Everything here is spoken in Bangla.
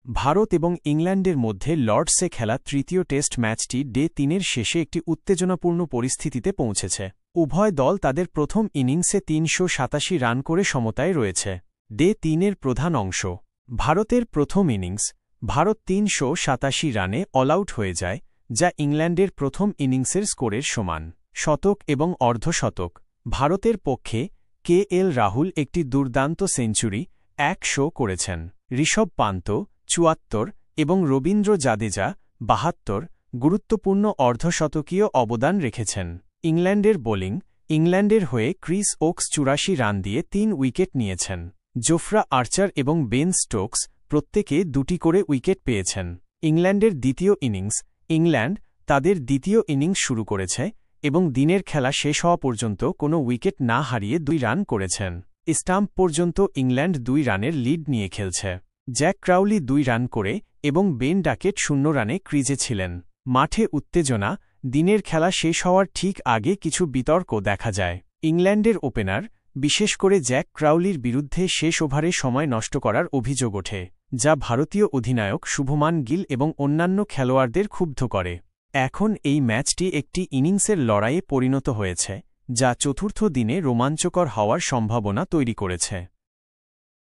ভারত এবং ইংল্যান্ডের মধ্যে লর্ডসে খেলা তৃতীয় টেস্ট ম্যাচটি ডে ৩-এর শেষে একটি উত্তেজনাপূর্ণ পরিস্থিতিতে পৌঁছেছে। উভয় দল তাদের প্রথম ইনিংসে ৩৮৭ রান করে সমতায় রয়েছে। ডে ৩-এর প্রধান অংশ। ভারতের প্রথম ইনিংস। ভারত ৩৮৭ রানে অলআউট হয়ে যায়, যা ইংল্যান্ডের প্রথম ইনিংসের স্কোরের সমান। শতক এবং অর্ধশতক। ভারতের পক্ষে কে.এল. রাহুল একটি দুর্দান্ত সেঞ্চুরি ১০০ করেছেন। ঋষভ পান্ত ৭৪ এবং রবীন্দ্র জাদেজা ৭২ গুরুত্বপূর্ণ অর্ধশতকীয় অবদান রেখেছেন। ইংল্যান্ডের বোলিং। ইংল্যান্ডের হয়ে ক্রিস ওকস ৮৪ রান দিয়ে ৩ উইকেট নিয়েছেন। জোফরা আর্চার এবং বেন স্টোকস প্রত্যেকে ২টি করে উইকেট পেয়েছেন। ইংল্যান্ডের দ্বিতীয় ইনিংস। ইংল্যান্ড তাদের দ্বিতীয় ইনিংস শুরু করেছে এবং দিনের খেলা শেষ হওয়া পর্যন্ত কোনো উইকেট না হারিয়ে ২ রান করেছেন। স্টাম্প পর্যন্ত ইংল্যান্ড ২ রানের লিড নিয়ে খেলছে। জ্যাক ক্রাউলি ২ রান করে এবং বেন ডাকেট ০ রানে ক্রিজে ছিলেন। মাঠে উত্তেজনা। দিনের খেলা শেষ হওয়ার ঠিক আগে কিছু বিতর্ক দেখা যায়। ইংল্যান্ডের ওপেনার, বিশেষ করে জ্যাক ক্রাউলির বিরুদ্ধে শেষ ওভারে সময় নষ্ট করার অভিযোগ ওঠে, যা ভারতীয় অধিনায়ক শুভমান গিল এবং অন্যান্য খেলোয়াড়দের ক্ষুব্ধ করে। এখন এই ম্যাচটি একটি ইনিংসের লড়াইয়ে পরিণত হয়েছে, যা চতুর্থ দিনে রোমাঞ্চকর হওয়ার সম্ভাবনা তৈরি করেছে।